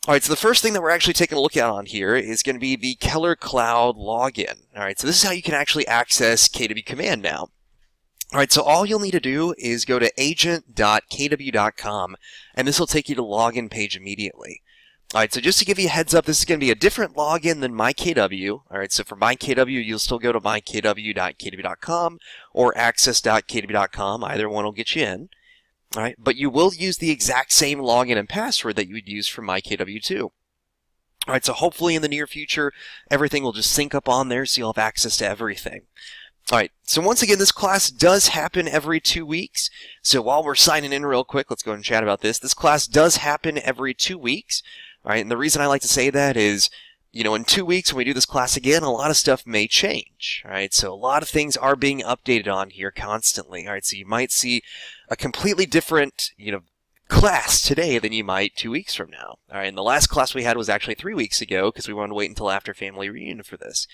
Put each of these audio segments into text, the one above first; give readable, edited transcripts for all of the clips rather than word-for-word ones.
All right, so the first thing that we're actually taking a look at on here is going to be the Keller Cloud login. All right, so this is how you can actually access KW Command now. All right, so all you'll need to do is go to agent.kw.com, and this will take you to the login page immediately. All right, so just to give you a heads up, this is going to be a different login than MyKW. All right, so for MyKW, you'll still go to mykw.kw.com or access.kw.com. Either one will get you in. All right, but you will use the exact same login and password that you would use for MyKW too. All right, so hopefully in the near future, everything will just sync up on there so you'll have access to everything. All right, so once again, this class does happen every 2 weeks. So while we're signing in real quick, let's go ahead and chat about this. This class does happen every 2 weeks. All right, and the reason I like to say that is, you know, in 2 weeks when we do this class again, a lot of stuff may change. All right, so a lot of things are being updated on here constantly. All right, so you might see a completely different, class today than you might 2 weeks from now. All right, and the last class we had was actually 3 weeks ago because we wanted to wait until after family reunion for this.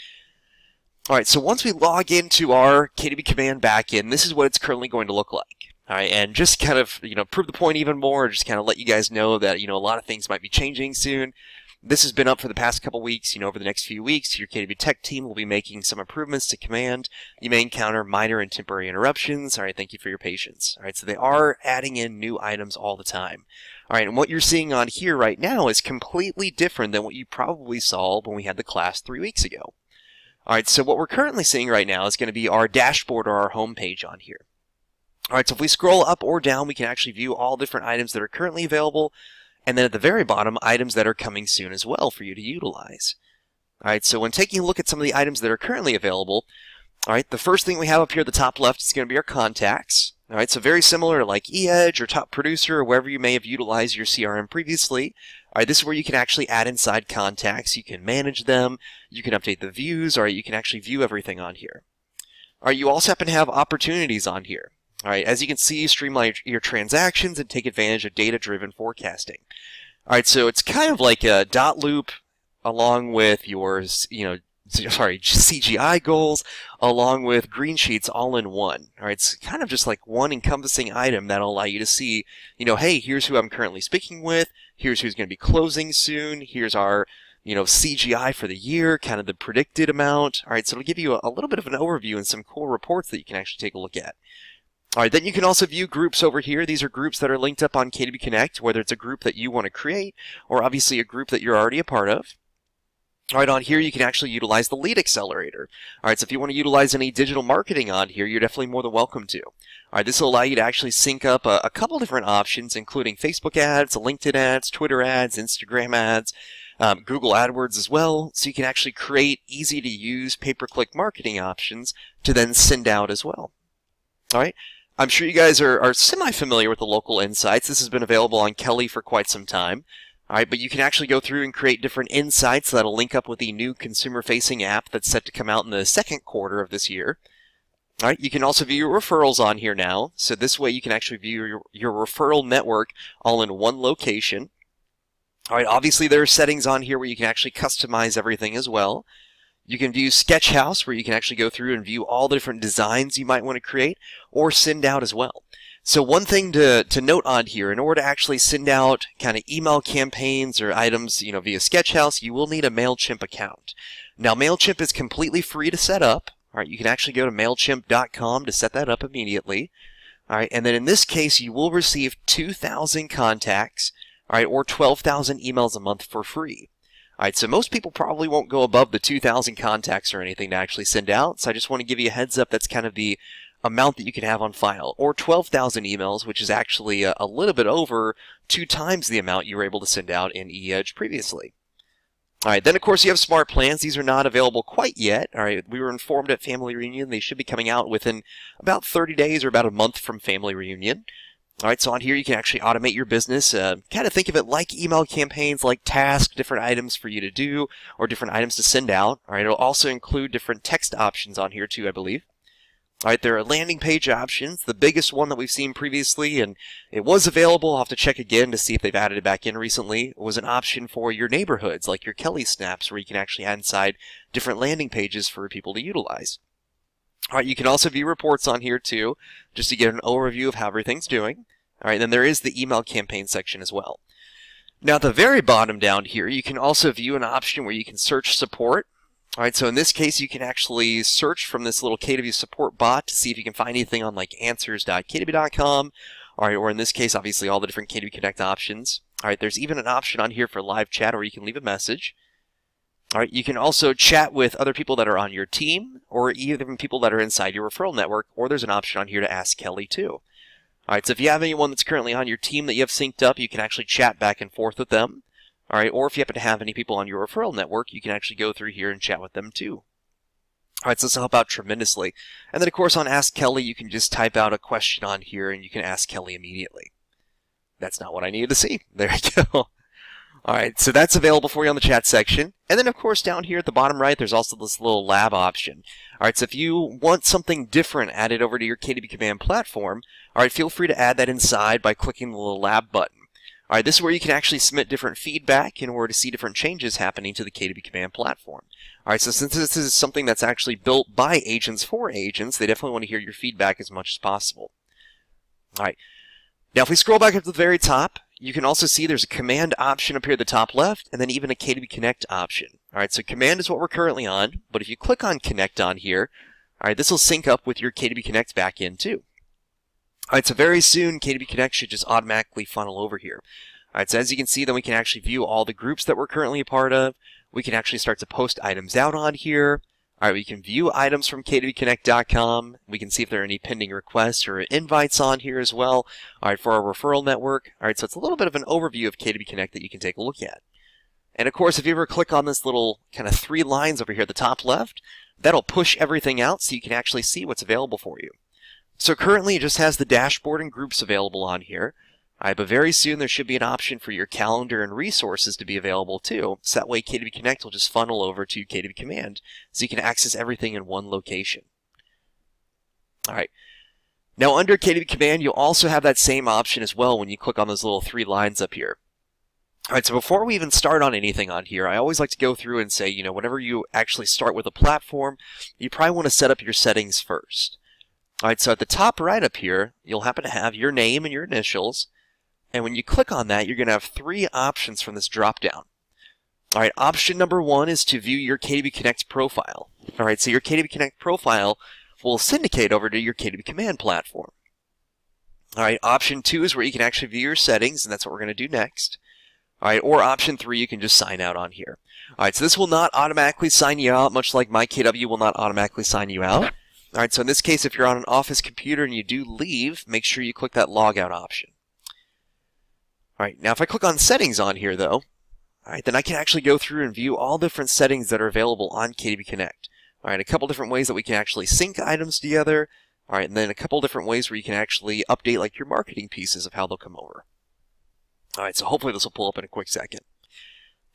All right, so once we log into our KW Command backend, this is what it's currently going to look like. All right, and just kind of, prove the point even more, just kind of let you guys know that, a lot of things might be changing soon. This has been up for the past couple weeks. Over the next few weeks, your KW Tech team will be making some improvements to Command. You may encounter minor and temporary interruptions. All right, thank you for your patience. All right, so they are adding in new items all the time. All right, and what you're seeing on here right now is completely different than what you probably saw when we had the class 3 weeks ago. All right, so what we're currently seeing right now is going to be our dashboard or our home page on here. All right, so if we scroll up or down, we can actually view all different items that are currently available, and then at the very bottom, items that are coming soon as well for you to utilize. All right, so when taking a look at some of the items that are currently available, all right, the first thing we have up here at the top left is going to be our contacts. All right, so very similar to like eEdge or Top Producer or wherever you may have utilized your CRM previously. All right, this is where you can actually add inside contacts. You can manage them. You can update the views. All right, you can actually view everything on here. All right, you also happen to have opportunities on here. All right, as you can see, streamline your transactions and take advantage of data-driven forecasting. All right, so it's kind of like a dot loop along with your, CGI goals, along with green sheets all in one. All right, it's kind of just like one encompassing item that'll allow you to see, hey, here's who I'm currently speaking with. Here's who's going to be closing soon. Here's our, CGI for the year, kind of the predicted amount. All right, so it'll give you a little bit of an overview and some cool reports that you can actually take a look at. All right, then you can also view groups over here. These are groups that are linked up on KW Connect, whether it's a group that you want to create or obviously a group that you're already a part of. All right, on here you can actually utilize the Lead Accelerator. All right, so if you want to utilize any digital marketing on here, you're definitely more than welcome to. All right, this will allow you to actually sync up a couple different options, including Facebook ads, LinkedIn ads, Twitter ads, Instagram ads, Google AdWords as well, so you can actually create easy-to-use pay-per-click marketing options to then send out as well. All right. I'm sure you guys are semi-familiar with the local insights. This has been available on Kelly for quite some time. All right, but you can actually go through and create different insights that'll link up with the new consumer-facing app that's set to come out in the second quarter of this year. All right, you can also view your referrals on here now. So this way you can actually view your referral network all in one location. All right, obviously there are settings on here where you can actually customize everything as well. You can view Sketchhouse, where you can actually go through and view all the different designs you might want to create or send out as well. So one thing to note on here, in order to actually send out kind of email campaigns or items, via Sketchhouse, you will need a MailChimp account. Now, MailChimp is completely free to set up. All right, you can actually go to MailChimp.com to set that up immediately. All right, and then in this case, you will receive 2,000 contacts, all right, or 12,000 emails a month for free. All right, so most people probably won't go above the 2,000 contacts or anything to actually send out, so I just want to give you a heads up. That's kind of the amount that you can have on file, or 12,000 emails, which is actually a little bit over 2 times the amount you were able to send out in eEdge previously. All right, then of course you have smart plans. These are not available quite yet. All right, we were informed at Family Reunion they should be coming out within about 30 days or about a month from Family Reunion. All right, so on here you can actually automate your business. Kind of think of it like email campaigns, like tasks, different items for you to do, or different items to send out. All right, it'll also include different text options on here too, I believe. All right, there are landing page options. The biggest one that we've seen previously, and it was available, I'll have to check again to see if they've added it back in recently, was an option for your neighborhoods, like your Kelly Snaps, where you can actually add inside different landing pages for people to utilize. All right, you can also view reports on here too, just to get an overview of how everything's doing. All right, then there is the email campaign section as well. Now at the very bottom down here, you can also view an option where you can search support. All right, so in this case, you can actually search from this little KW support bot to see if you can find anything on like answers.kw.com. All right, or in this case, obviously all the different KW Connect options. All right, there's even an option on here for live chat where you can leave a message. All right, you can also chat with other people that are on your team or even people that are inside your referral network, or there's an option on here to ask Kelly too. All right, so if you have anyone that's currently on your team that you have synced up, you can actually chat back and forth with them. All right, or if you happen to have any people on your referral network, you can actually go through here and chat with them too. All right, so this will help out tremendously. And then, of course, on Ask Kelly, you can just type out a question on here and you can ask Kelly immediately. That's not what I needed to see. There you go. All right, so that's available for you on the chat section. And then, of course, down here at the bottom right, there's also this little lab option. All right, so if you want something different added over to your KW Command platform, all right, feel free to add that inside by clicking the little lab button. All right, this is where you can actually submit different feedback in order to see different changes happening to the KW Command platform. All right, so since this is something that's actually built by agents for agents, they definitely want to hear your feedback as much as possible. All right, now if we scroll back up to the very top, you can also see there's a command option up here at the top left, and then even a KW Connect option. All right, so command is what we're currently on, but if you click on Connect on here, all right, this will sync up with your KW Connect backend too. All right, so very soon, KW Connect should just automatically funnel over here. All right, so as you can see, then we can actually view all the groups that we're currently a part of. We can actually start to post items out on here. All right, we can view items from kwconnect.com. We can see if there are any pending requests or invites on here as well. All right, for our referral network. All right, so it's a little bit of an overview of KW Connect that you can take a look at. And of course, if you ever click on this little kind of 3 lines over here at the top left, that'll push everything out so you can actually see what's available for you. So currently it just has the dashboard and groups available on here. All right, but very soon there should be an option for your calendar and resources to be available too. So that way KW Connect will just funnel over to KW Command so you can access everything in one location. All right. Now under KW Command, you'll also have that same option as well when you click on those little 3 lines up here. All right, so before we even start on anything on here, I always like to go through and say, whenever you actually start with a platform, you probably want to set up your settings first. All right, so at the top right up here, you'll happen to have your name and your initials. And when you click on that, you're going to have 3 options from this drop-down. All right, option number 1 is to view your KW Connect profile. All right, so your KW Connect profile will syndicate over to your KW Command platform. All right, option 2 is where you can actually view your settings, and that's what we're going to do next. All right, or option 3, you can just sign out on here. All right, so this will not automatically sign you out, much like MyKW will not automatically sign you out. All right, so in this case, if you're on an office computer and you do leave, make sure you click that logout option. All right, now if I click on settings on here though, all right, then I can actually go through and view all different settings that are available on KW Connect. All right, a couple different ways that we can actually sync items together. All right, and then a couple different ways where you can actually update like your marketing pieces of how they'll come over. All right, so hopefully this will pull up in a quick second.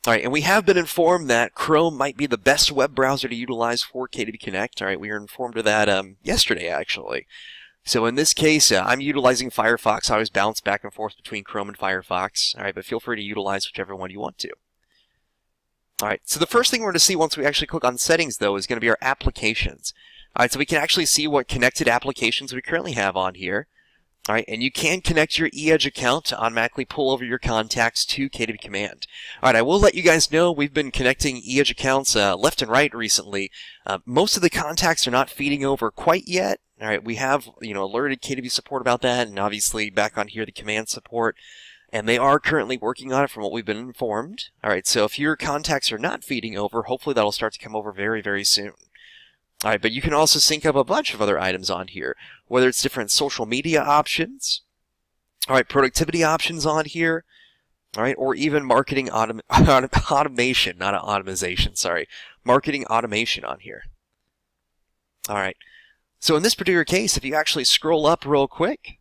All right, and we have been informed that Chrome might be the best web browser to utilize for KW Connect. All right, we were informed of that yesterday, actually. So in this case, I'm utilizing Firefox. I always bounce back and forth between Chrome and Firefox. All right, but feel free to utilize whichever one you want to. All right, so the first thing we're going to see once we actually click on settings, though, is going to be our applications. All right, so we can actually see what connected applications we currently have on here. All right, and you can connect your eEdge account to automatically pull over your contacts to KW Command. All right, I will let you guys know we've been connecting eEdge accounts left and right recently. Most of the contacts are not feeding over quite yet. All right, we have alerted KW support about that, and obviously back on here the command support, and they are currently working on it from what we've been informed. All right, so if your contacts are not feeding over, hopefully that'll start to come over very, very soon. All right, but you can also sync up a bunch of other items on here, whether it's different social media options, all right, productivity options on here, all right, or even marketing automation, not automation, sorry, marketing automation on here. All right, so in this particular case, if you actually scroll up real quick,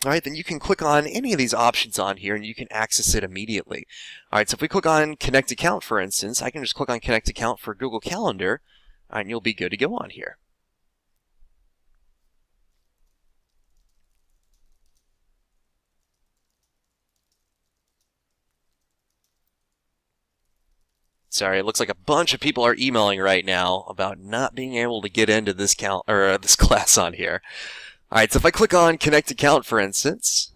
all right, then you can click on any of these options on here and you can access it immediately. All right, so if we click on Connect Account, for instance, I can just click on Connect Account for Google Calendar, and you'll be good to go on here. Sorry, it looks like a bunch of people are emailing right now about not being able to get into this this class on here. All right, so if I click on Connect Account, for instance,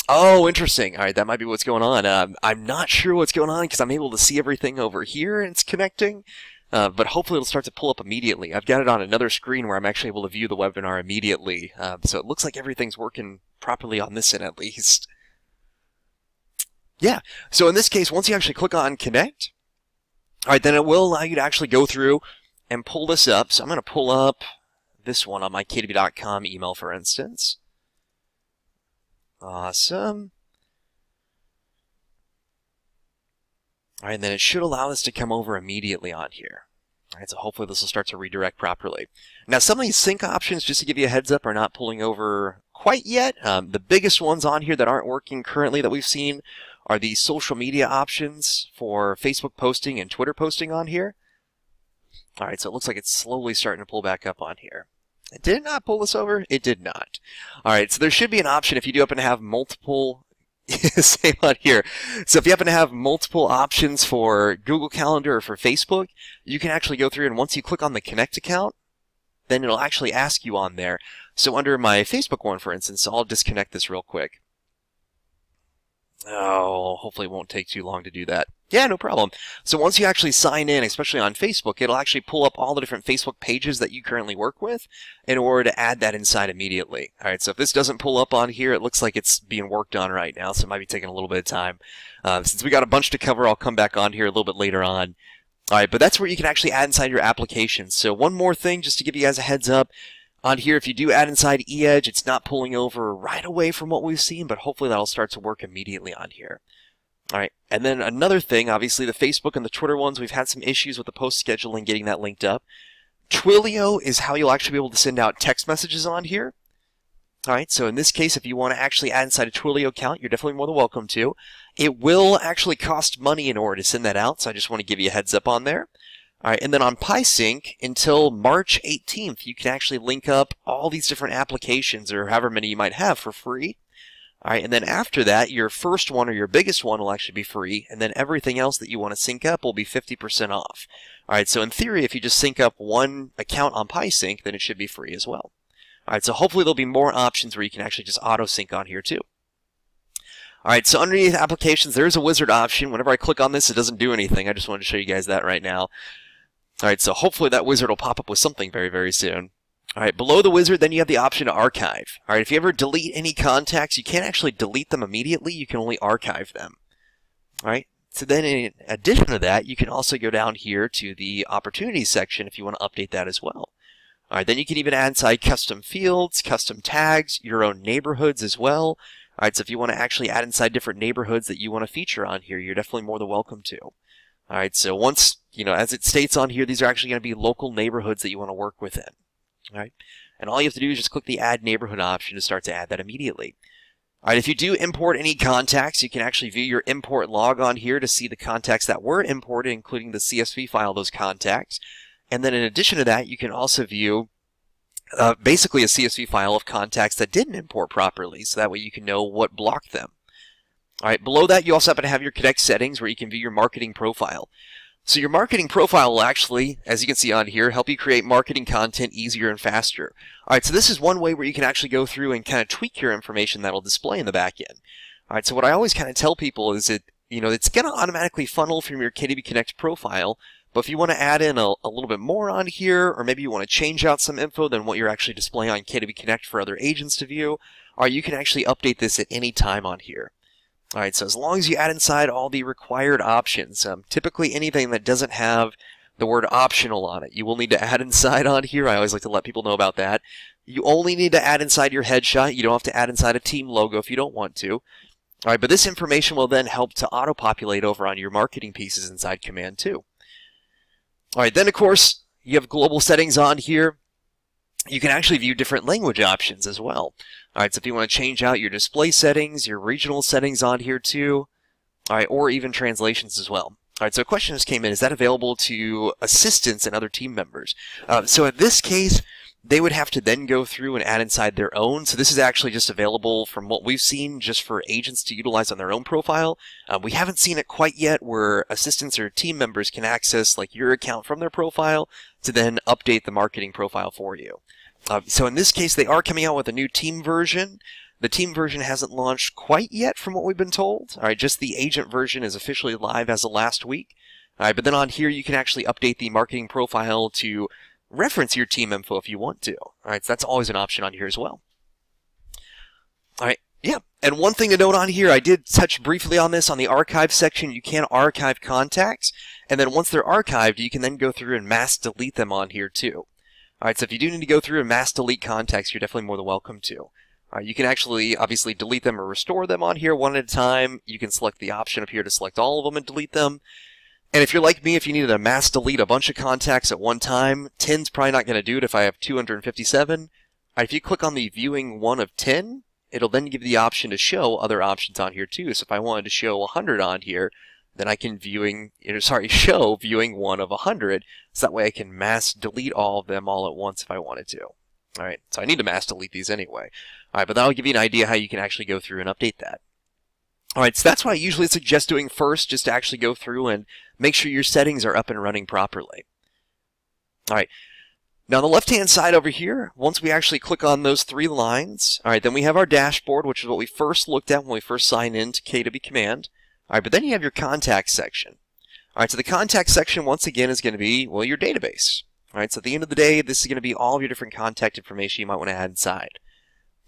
Oh, interesting. All right, that might be what's going on. I'm not sure what's going on because I'm able to see everything over here and it's connecting. But hopefully it'll start to pull up immediately. I've got it on another screen where I'm actually able to view the webinar immediately. So it looks like everything's working properly on this end at least. Yeah, so in this case, once you actually click on Connect, all right, then it will allow you to actually go through and pull this up. So I'm going to pull up this one on my KDB.com email, for instance. Awesome. All right, and then it should allow us to come over immediately on here. All right, so hopefully this will start to redirect properly. Now, some of these sync options, just to give you a heads up, are not pulling over quite yet. The biggest ones on here that aren't working currently that we've seen are the social media options for Facebook posting and Twitter posting on here. All right, so it looks like it's slowly starting to pull back up on here. Did it not pull this over? It did not. All right, so there should be an option if you do happen to have multiple, same on here. So if you happen to have multiple options for Google Calendar or for Facebook, you can actually go through and once you click on the Connect account, then it'll actually ask you on there. So under my Facebook one, for instance, I'll disconnect this real quick. Oh, hopefully it won't take too long to do that. Yeah, no problem. So once you actually sign in, especially on Facebook, it'll actually pull up all the different Facebook pages that you currently work with in order to add that inside immediately. All right, so if this doesn't pull up on here, it looks like it's being worked on right now, so it might be taking a little bit of time. Since we got a bunch to cover, I'll come back on here a little bit later on. All right, but that's where you can actually add inside your applications. So one more thing, just to give you guys a heads up. On here, if you do add inside eEdge, it's not pulling over right away from what we've seen, but hopefully that'll start to work immediately on here. All right, and then another thing, obviously the Facebook and the Twitter ones, we've had some issues with the post scheduling getting that linked up. Twilio is how you'll actually be able to send out text messages on here. All right, so in this case, if you want to actually add inside a Twilio account, you're definitely more than welcome to. It will actually cost money in order to send that out, so I just want to give you a heads up on there. All right, and then on PieSync, until March 18th, you can actually link up all these different applications or however many you might have for free. All right, and then after that, your first one or your biggest one will actually be free, and then everything else that you want to sync up will be 50% off. All right, so in theory, if you just sync up one account on PieSync, then it should be free as well. All right, so hopefully there'll be more options where you can actually just auto-sync on here too. All right, so underneath applications, there's a wizard option. Whenever I click on this, it doesn't do anything. I just wanted to show you guys that right now. All right, so hopefully that wizard will pop up with something very, very soon. All right, below the wizard, then you have the option to archive. All right, if you ever delete any contacts, you can't actually delete them immediately. You can only archive them. All right, so then in addition to that, you can also go down here to the opportunities section if you want to update that as well. All right, then you can even add inside custom fields, custom tags, your own neighborhoods as well. All right, so if you want to actually add inside different neighborhoods that you want to feature on here, you're definitely more than welcome to. All right, so once, as it states on here, these are actually going to be local neighborhoods that you want to work within. All right, and all you have to do is just click the Add Neighborhood option to start to add that immediately. All right, if you do import any contacts, you can actually view your import log on here to see the contacts that were imported, including the CSV file of those contacts. And then in addition to that, you can also view basically a CSV file of contacts that didn't import properly, so that way you can know what blocked them. All right, below that, you also happen to have your Connect settings where you can view your marketing profile. So your marketing profile will actually, as you can see on here, help you create marketing content easier and faster. All right, so this is one way where you can actually go through and kind of tweak your information that'll display in the back end. All right, so what I always kind of tell people is that, it's going to automatically funnel from your KDB Connect profile, but if you want to add in a little bit more on here, or maybe you want to change out some info than what you're actually displaying on KDB Connect for other agents to view, or you can actually update this at any time on here. All right, so as long as you add inside all the required options, typically anything that doesn't have the word optional on it, you will need to add inside on here. I always like to let people know about that. You only need to add inside your headshot. You don't have to add inside a team logo if you don't want to. All right, but this information will then help to auto-populate over on your marketing pieces inside Command 2. All right, then of course, you have global settings on here. You can actually view different language options as well. All right, so if you want to change out your display settings, your regional settings on here too, all right, or even translations as well. All right, so a question just came in, is that available to assistants and other team members? So in this case, they would have to then go through and add inside their own. So this is actually just available from what we've seen just for agents to utilize on their own profile. We haven't seen it quite yet where assistants or team members can access like your account from their profile to then update the marketing profile for you. So in this case, they are coming out with a new team version The team version hasn't launched quite yet from what we've been told. All right, just the agent version is officially live as of last week. All right, but then on here you can actually update the marketing profile to reference your team info if you want to. All right, so that's always an option on here as well. All right, yeah. And one thing to note on here, I did touch briefly on this on the archive section. You can archive contacts, and then once they're archived, you can then go through and mass delete them on here too. All right, so if you do need to go through and mass delete contacts, you're definitely more than welcome to. All right, you can actually obviously delete them or restore them on here one at a time. You can select the option up here to select all of them and delete them. And if you're like me, if you needed to mass delete a bunch of contacts at one time, 10's probably not going to do it if I have 257. All right, if you click on the viewing 1 of 10, it'll then give you the option to show other options on here too. So if I wanted to show 100 on here, then I can show viewing 1 of 100. So that way I can mass delete all of them all at once if I wanted to. All right, so I need to mass delete these anyway. All right, but that'll give you an idea how you can actually go through and update that. All right, so that's what I usually suggest doing first, just to actually go through and make sure your settings are up and running properly. All right. Now, on the left-hand side over here, once we actually click on those 3 lines, all right, then we have our dashboard, which is what we first looked at when we first signed in to KW Command. All right, but then you have your contact section. All right, so the contact section, once again, is going to be, well, your database. All right, so at the end of the day, this is going to be all of your different contact information you might want to add inside.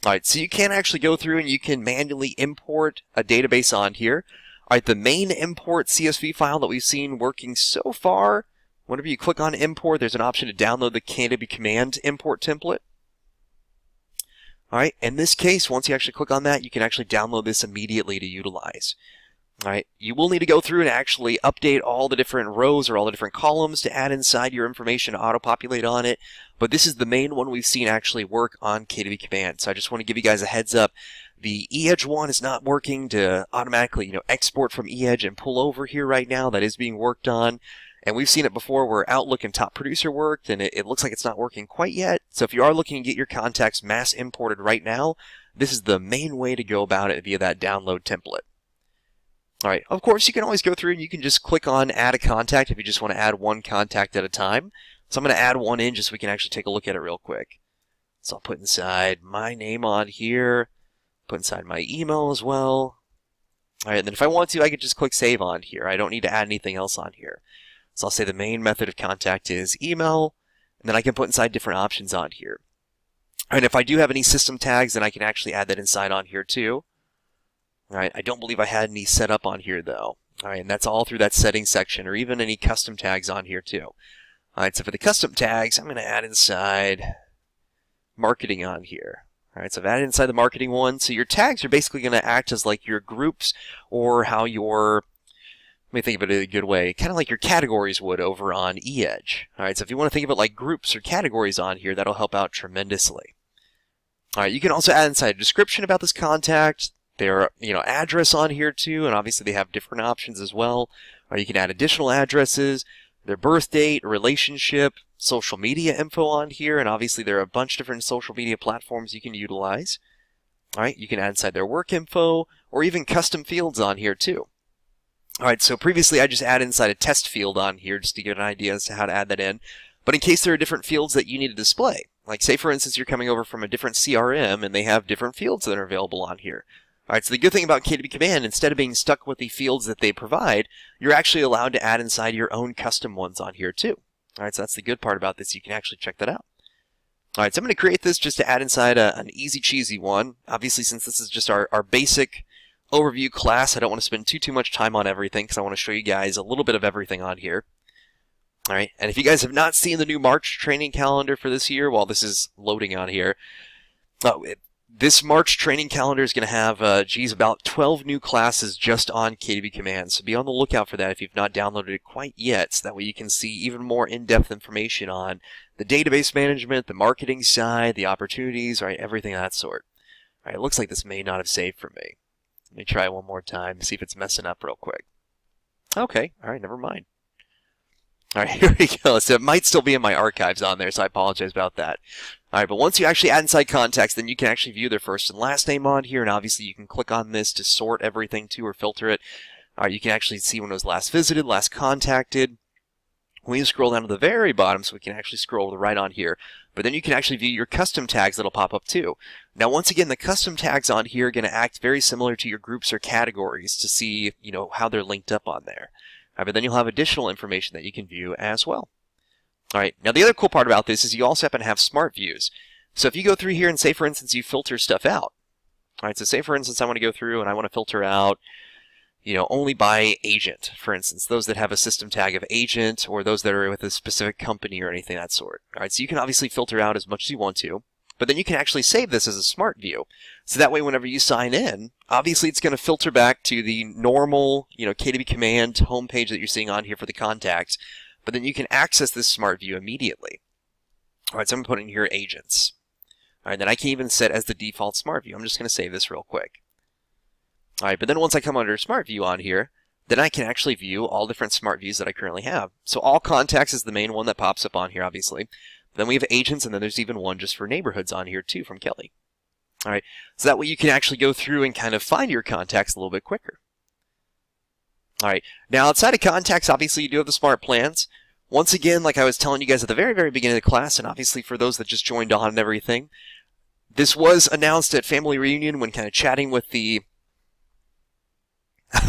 All right, so you can actually go through and you can manually import a database on here. All right, the main import CSV file that we've seen working so far, whenever you click on import, there's an option to download the KW Command import template. All right, in this case, once you actually click on that, you can actually download this immediately to utilize. All right, you will need to go through and actually update all the different rows or all the different columns to add inside your information to auto-populate on it. But this is the main one we've seen actually work on KW Command. So I just want to give you guys a heads up. The eEdge one is not working to automatically, export from eEdge and pull over here right now. That is being worked on. And we've seen it before where Outlook and Top Producer worked, and it looks like it's not working quite yet. So if you are looking to get your contacts mass imported right now, this is the main way to go about it via that download template. All right, of course, you can always go through and you can just click on Add a Contact if you just want to add one contact at a time. So I'm going to add one in just so we can actually take a look at it real quick. So I'll put inside my name on here, put inside my email as well. All right, and then if I want to, I could just click Save on here. I don't need to add anything else on here. So I'll say the main method of contact is email, and then I can put inside different options on here. And if I do have any system tags, then I can actually add that inside on here too. All right, I don't believe I had any set up on here though. All right, and that's all through that settings section, or even any custom tags on here too. All right, so for the custom tags, I'm going to add inside marketing on here. All right, so I've added inside the marketing one. So your tags are basically going to act as like your groups, or how your, let me think of it in a good way, kind of like your categories would over on eEdge. All right, so if you want to think of it like groups or categories on here, that'll help out tremendously. All right, you can also add inside a description about this contact, their address on here too, and obviously they have different options as well. Or you can add additional addresses, their birth date, relationship, social media info on here, and obviously there are a bunch of different social media platforms you can utilize. All right, you can add inside their work info, or even custom fields on here too. All right, so previously I just added inside a test field on here just to get an idea as to how to add that in. But in case there are different fields that you need to display, like say for instance you're coming over from a different CRM and they have different fields that are available on here. All right, so the good thing about KW Command, instead of being stuck with the fields that they provide, you're actually allowed to add inside your own custom ones on here too. All right, so that's the good part about this. You can actually check that out. All right, so I'm going to create this just to add inside an easy cheesy one. Obviously, since this is just our basic overview class, I don't want to spend too much time on everything because I want to show you guys a little bit of everything on here. All right, and if you guys have not seen the new March training calendar for this year, while this is loading on here, this March training calendar is going to have, about 12 new classes just on KW Command. So be on the lookout for that if you've not downloaded it quite yet. So that way you can see even more in-depth information on the database management, the marketing side, the opportunities, right, everything of that sort. All right, it looks like this may not have saved for me. Let me try one more time, see if it's messing up real quick. Okay, all right, never mind. All right, here we go. So it might still be in my archives on there, so I apologize about that. All right, but once you actually add inside contacts, then you can actually view their first and last name on here, and obviously you can click on this to sort everything too or filter it. All right, you can actually see when it was last visited, last contacted, When you scroll down to the very bottom, so we can actually scroll right on here, but then you can actually view your custom tags that'll pop up too. Now, once again, the custom tags on here are going to act very similar to your groups or categories to see, how they're linked up on there. But then you'll have additional information that you can view as well. All right. Now, the other cool part about this is you also happen to have smart views. So if you go through here and say, for instance, you filter stuff out. All right. So say, for instance, I want to go through and I want to filter out, only by agent, for instance, those that have a system tag of agent or those that are with a specific company or anything of that sort. All right. So you can obviously filter out as much as you want to, but then you can actually save this as a smart view. So that way, whenever you sign in, obviously it's going to filter back to the normal, KDB Command homepage that you're seeing on here for the contacts. But then you can access this smart view immediately. All right, so I'm going to put in here agents. All right, then I can even set as the default smart view. I'm just going to save this real quick. All right, but then once I come under smart view on here, then I can actually view all different smart views that I currently have. So all contacts is the main one that pops up on here, obviously. Then we have agents, and then there's even one just for neighborhoods on here too from Kelly. All right, so that way you can actually go through and kind of find your contacts a little bit quicker. All right, now outside of contacts, obviously you do have the smart plans. Once again, like I was telling you guys at the very, very beginning of the class, and obviously for those that just joined on and everything, this was announced at Family Reunion when kind of chatting with the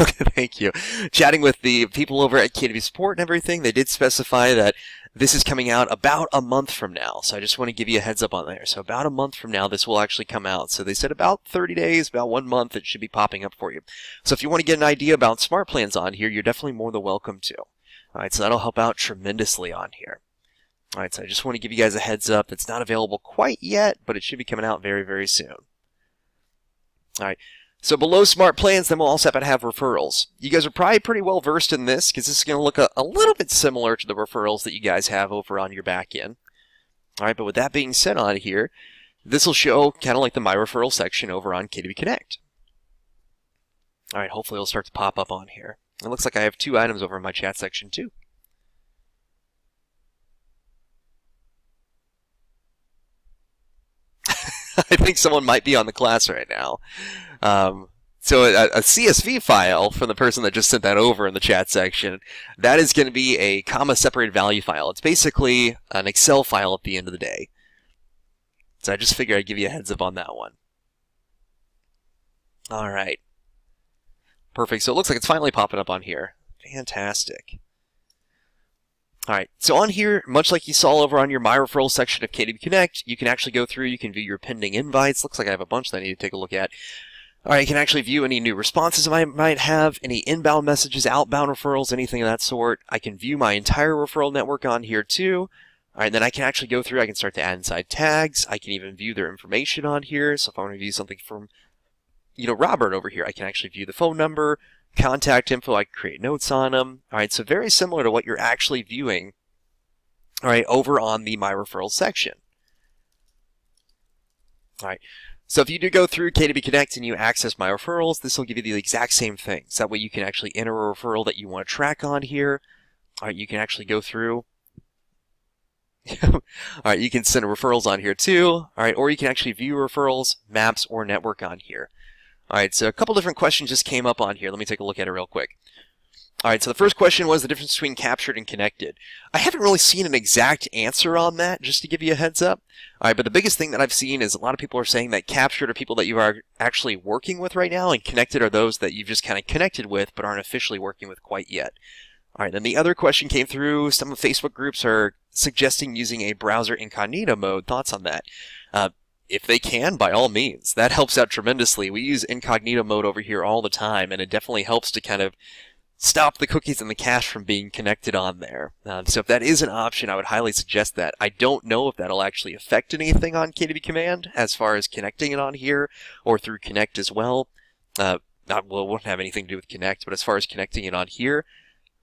okay, thank you. Chatting with the people over at KDB Support and everything, they did specify that this is coming out about a month from now. So I just want to give you a heads up on there. So about a month from now, this will actually come out. So they said about 30 days, about 1 month, it should be popping up for you. So if you want to get an idea about smart plans on here, you're definitely more than welcome to. All right, so that'll help out tremendously on here. All right, so I just want to give you guys a heads up. It's not available quite yet, but it should be coming out very, very soon. All right. So below smart plans, then we'll also have referrals. You guys are probably pretty well versed in this because this is going to look a little bit similar to the referrals that you guys have over on your back end. All right, but with that being said on here, this will show kind of like the My Referral section over on KDB Connect. All right, hopefully it'll start to pop up on here. It looks like I have 2 items over in my chat section too. I think someone might be on the class right now. So a CSV file from the person that just sent that over in the chat section, that is going to be a comma-separated value file. It's basically an Excel file at the end of the day. So I just figured I'd give you a heads up on that one. All right. Perfect. So it looks like it's finally popping up on here. Fantastic. All right, so on here, much like you saw over on your My Referral section of KDB Connect, you can actually go through, you can view your pending invites. Looks like I have a bunch that I need to take a look at. All right, you can actually view any new responses I might have, any inbound messages, outbound referrals, anything of that sort. I can view my entire referral network on here too. All right, then I can actually go through, I can start to add inside tags. I can even view their information on here. So if I want to view something from, Robert over here, I can actually view the phone number, contact info, I can create notes on them. All right, so very similar to what you're actually viewing, all right, over on the My Referrals section. All right, so if you do go through KDB Connect and you access My Referrals, this will give you the exact same thing. So that way you can actually enter a referral that you want to track on here. All right, you can actually go through. All right, you can send referrals on here too. All right, or you can actually view referrals, maps, or network on here. All right, so a couple different questions just came up on here. Let me take a look at it real quick. All right, so the first question was the difference between captured and connected. I haven't really seen an exact answer on that, just to give you a heads up. All right, but the biggest thing that I've seen is a lot of people are saying that captured are people that you are actually working with right now, and connected are those that you've just kind of connected with but aren't officially working with quite yet. All right, then the other question came through. Some of Facebook groups are suggesting using a browser incognito mode. Thoughts on that? If they can, by all means. That helps out tremendously. We use incognito mode over here all the time, and it definitely helps to kind of stop the cookies and the cache from being connected on there. So if that is an option, I would highly suggest that. I don't know if that'll actually affect anything on KDB Command as far as connecting it on here or through Connect as well. Well, it won't have anything to do with Connect, but as far as connecting it on here,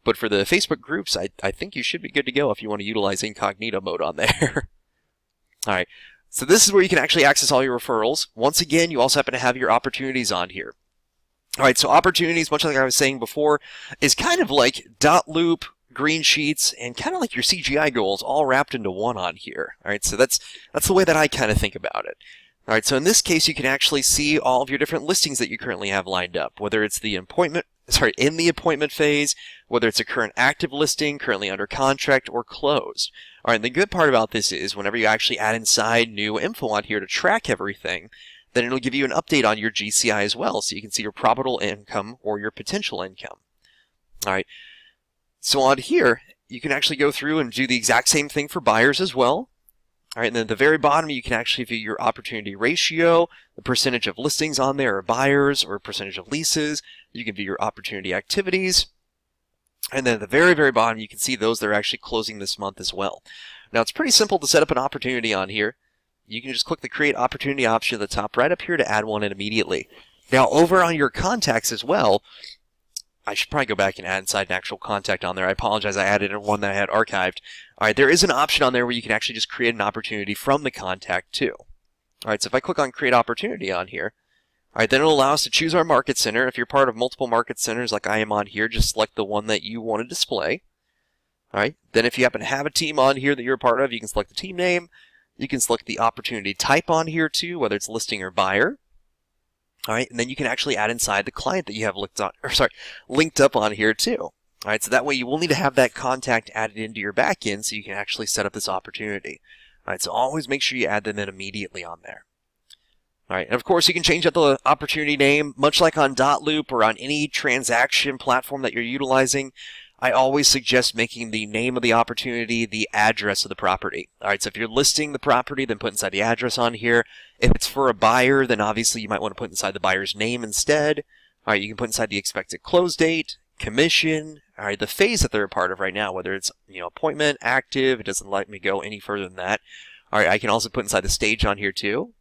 but for the Facebook groups, I think you should be good to go if you want to utilize incognito mode on there. All right. So this is where you can actually access all your referrals. Once again, you also happen to have your opportunities on here. All right, so opportunities, much like I was saying before, is kind of like dot loop, green sheets, and kind of like your CGI goals all wrapped into one on here. All right, so that's the way that I kind of think about it. All right, so in this case, you can actually see all of your different listings that you currently have lined up, whether it's the appointment in the appointment phase, whether it's a current active listing, currently under contract, or closed. All right, and the good part about this is whenever you actually add inside new info on here to track everything, then it'll give you an update on your GCI as well, so you can see your probable income or your potential income. All right, so on here, you can actually go through and do the exact same thing for buyers as well. All right, and then at the very bottom, you can actually view your opportunity ratio, the percentage of listings on there are buyers, or percentage of leases. You can view your opportunity activities. And then at the very, very bottom, you can see those that are actually closing this month as well. Now, it's pretty simple to set up an opportunity on here. You can just click the Create Opportunity option at the top right up here to add one in immediately. Now, over on your contacts as well, I should probably go back and add inside an actual contact on there. I apologize, I added in one that I had archived. All right, there is an option on there where you can actually just create an opportunity from the contact too. All right, so if I click on Create Opportunity on here, all right, then it'll allow us to choose our market center. If you're part of multiple market centers like I am on here, just select the one that you want to display. All right, then if you happen to have a team on here that you're a part of, you can select the team name. You can select the opportunity type on here too, whether it's listing or buyer. All right, and then you can actually add inside the client that you have linked up on here too. All right, so that way you will need to have that contact added into your backend so you can actually set up this opportunity. All right, so always make sure you add them in immediately on there. All right, and of course you can change out the opportunity name, much like on dotloop or on any transaction platform that you're utilizing. I always suggest making the name of the opportunity the address of the property. All right, so if you're listing the property, then put inside the address on here. If it's for a buyer, then obviously you might want to put inside the buyer's name instead. All right, you can put inside the expected close date, commission, all right, the phase that they're a part of right now, whether it's, appointment, active, it doesn't let me go any further than that. All right, I can also put inside the stage on here too.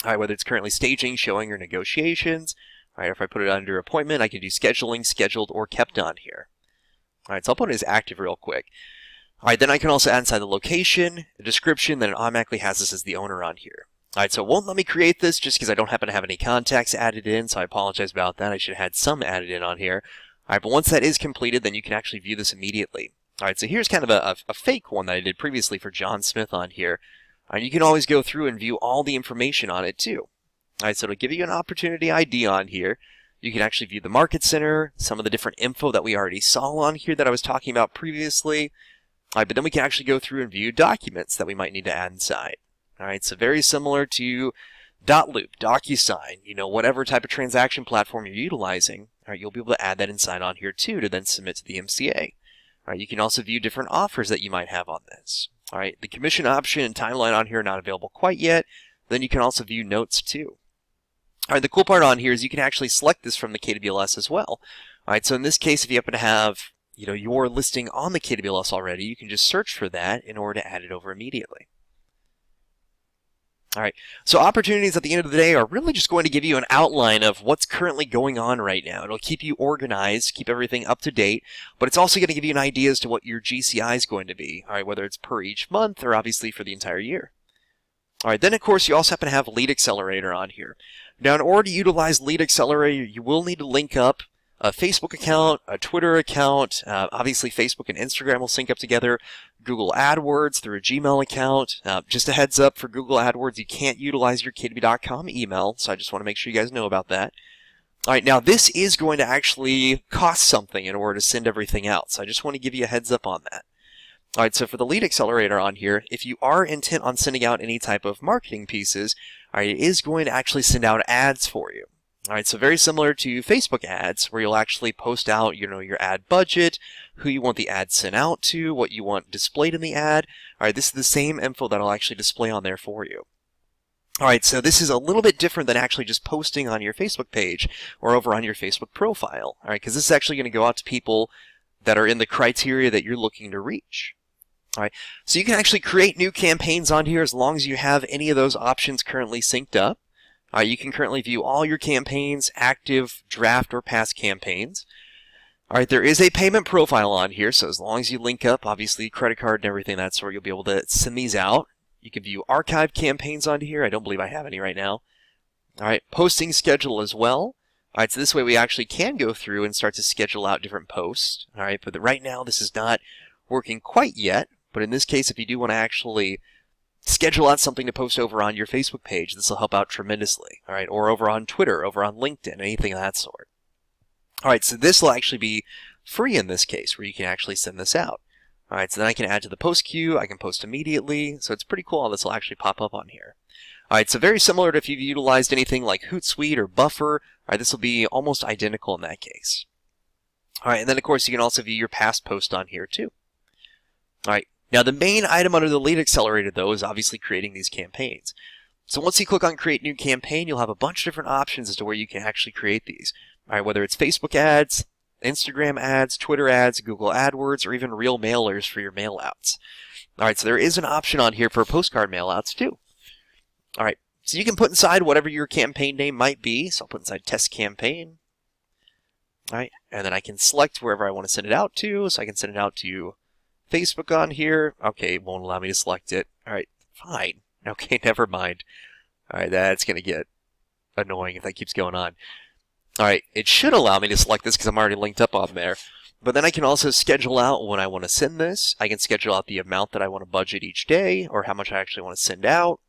All right, whether it's currently staging, showing, or negotiations. All right, if I put it under appointment, I can do scheduling, scheduled, or kept on here. All right, so I'll put it as active real quick. All right, then I can also add inside the location, the description, then it automatically has this as the owner on here. All right, so it won't let me create this just because I don't happen to have any contacts added in, so I apologize about that. I should have had some added in on here. All right, but once that is completed, then you can actually view this immediately. All right, so here's kind of a fake one that I did previously for John Smith on here. All right, you can always go through and view all the information on it too. All right, so it'll give you an opportunity ID on here. You can actually view the market center, some of the different info that we already saw on here that I was talking about previously. All right, but then we can actually go through and view documents that we might need to add inside. All right, so very similar to dotloop, DocuSign, whatever type of transaction platform you're utilizing. All right, you'll be able to add that inside on here too to then submit to the MCA. All right, you can also view different offers that you might have on this. All right, the commission option and timeline on here are not available quite yet. Then you can also view notes too. All right, the cool part on here is you can actually select this from the KWLS as well. All right, so in this case, if you happen to have, your listing on the KWLS already, you can just search for that in order to add it over immediately. All right, so opportunities at the end of the day are really just going to give you an outline of what's currently going on right now. It'll keep you organized, keep everything up to date, but it's also going to give you an idea as to what your GCI is going to be, all right, whether it's per each month or obviously for the entire year. All right, then of course you also happen to have Lead Accelerator on here. Now in order to utilize Lead Accelerator, you will need to link up a Facebook account, a Twitter account, obviously Facebook and Instagram will sync up together, Google AdWords through a Gmail account. Just a heads up for Google AdWords, you can't utilize your KW.com email, so I just want to make sure you guys know about that. All right, now this is going to actually cost something in order to send everything out, so I just want to give you a heads up on that. All right, so for the Lead Accelerator on here, if you are intent on sending out any type of marketing pieces, all right, it is going to actually send out ads for you. All right, so very similar to Facebook ads, where you'll actually post out, your ad budget, who you want the ad sent out to, what you want displayed in the ad. All right, this is the same info that'll actually display on there for you. All right, so this is a little bit different than actually just posting on your Facebook page or over on your Facebook profile. All right, because this is actually going to go out to people that are in the criteria that you're looking to reach. All right, so you can actually create new campaigns on here as long as you have any of those options currently synced up. You can currently view all your campaigns, active, draft, or past campaigns. All right, there is a payment profile on here, so as long as you link up, obviously, credit card and everything of that sort, you'll be able to send these out. You can view archived campaigns on here. I don't believe I have any right now. All right, posting schedule as well. All right, so this way we actually can go through and start to schedule out different posts. All right, but right now this is not working quite yet. But in this case, if you do want to actually schedule out something to post over on your Facebook page, this will help out tremendously. All right, or over on Twitter, over on LinkedIn, anything of that sort. Alright, so this will actually be free in this case, where you can actually send this out. Alright, so then I can add to the post queue, I can post immediately, so it's pretty cool how this will actually pop up on here. Alright, so very similar to if you've utilized anything like Hootsuite or Buffer, alright, this will be almost identical in that case. Alright, and then of course you can also view your past post on here too. Alright, now the main item under the Lead Accelerator though is obviously creating these campaigns. So once you click on Create New Campaign, you'll have a bunch of different options as to where you can actually create these. Alright, whether it's Facebook ads, Instagram ads, Twitter ads, Google AdWords, or even real mailers for your mailouts. Alright, so there is an option on here for postcard mailouts too. Alright, so you can put inside whatever your campaign name might be. So I'll put inside test campaign. Alright, and then I can select wherever I want to send it out to. So I can send it out to Facebook on here. Okay, it won't allow me to select it. Alright, fine. Okay, never mind. Alright, that's going to get annoying if that keeps going on. Alright, it should allow me to select this because I'm already linked up on there. But then I can also schedule out when I want to send this. I can schedule out the amount that I want to budget each day, or how much I actually want to send out.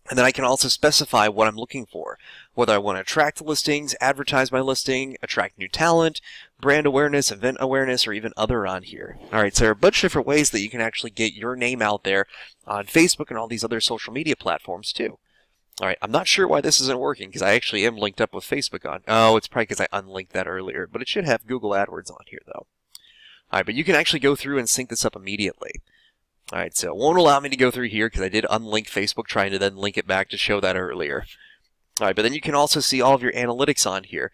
And then I can also specify what I'm looking for, whether I want to attract listings, advertise my listing, attract new talent, brand awareness, event awareness, or even other on here. Alright, so there are a bunch of different ways that you can actually get your name out there on Facebook and all these other social media platforms too. Alright, I'm not sure why this isn't working, because I actually am linked up with Facebook on. Oh, it's probably because I unlinked that earlier, but it should have Google AdWords on here though. Alright, but you can actually go through and sync this up immediately. Alright, so it won't allow me to go through here because I did unlink Facebook, trying to then link it back to show that earlier. Alright, but then you can also see all of your analytics on here.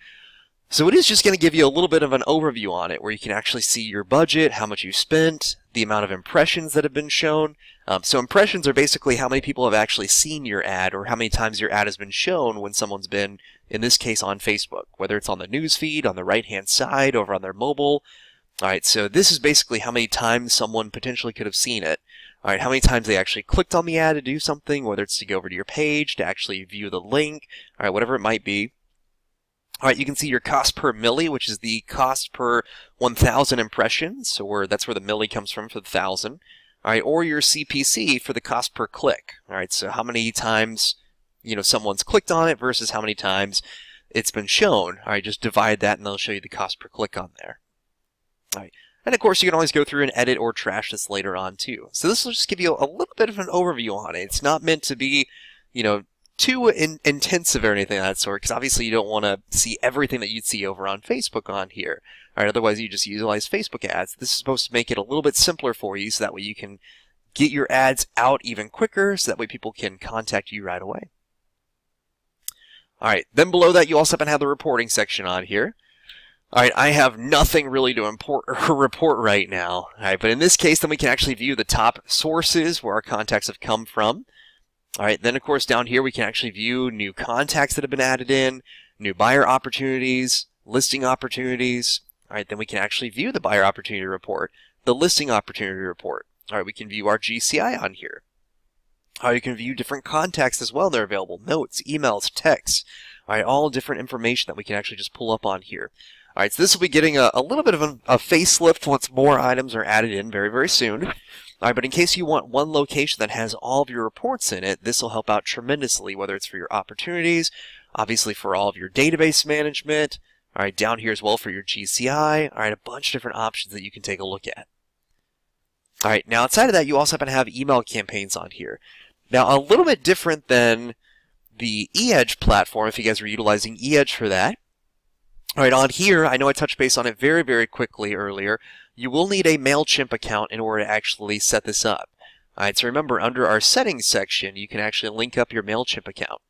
So it is just going to give you a little bit of an overview on it, where you can actually see your budget, how much you spent, the amount of impressions that have been shown. So impressions are basically how many people have actually seen your ad, or how many times your ad has been shown when someone's been, in this case, on Facebook, whether it's on the news feed, on the right-hand side, over on their mobile. Alright, so this is basically how many times someone potentially could have seen it. Alright, how many times they actually clicked on the ad to do something, whether it's to go over to your page, to actually view the link, alright, whatever it might be. Alright, you can see your cost per milli, which is the cost per 1,000 impressions, so that's where the milli comes from for the 1,000. Alright, or your CPC for the cost per click. Alright, so how many times, someone's clicked on it versus how many times it's been shown. Alright, just divide that and they'll show you the cost per click on there. Alright, and of course you can always go through and edit or trash this later on too. So this will just give you a little bit of an overview on it. It's not meant to be, too intensive or anything of that sort, because obviously you don't want to see everything that you'd see over on Facebook on here. Alright, otherwise you just utilize Facebook ads. This is supposed to make it a little bit simpler for you, so that way you can get your ads out even quicker, so that way people can contact you right away. Alright, then below that you also happen to have the reporting section on here. Alright, I have nothing really to report right now. Alright, but in this case, then we can actually view the top sources where our contacts have come from. Alright, then of course down here we can actually view new contacts that have been added in, new buyer opportunities, listing opportunities. Alright, then we can actually view the buyer opportunity report, the listing opportunity report. Alright, we can view our GCI on here. Alright, you can view different contacts as well that are available, notes, emails, texts. Alright, all different information that we can actually just pull up on here. Alright, so this will be getting a little bit of a facelift once more items are added in very, very soon. Alright, but in case you want one location that has all of your reports in it, this will help out tremendously, whether it's for your opportunities, obviously for all of your database management, alright, down here as well for your GCI, alright, a bunch of different options that you can take a look at. Alright, now outside of that, you also happen to have email campaigns on here. Now, a little bit different than the eEdge platform, if you guys were utilizing eEdge for that. Alright, on here, I know I touched base on it very, very quickly earlier. You will need a MailChimp account in order to actually set this up. Alright, so remember, under our settings section, you can actually link up your MailChimp account.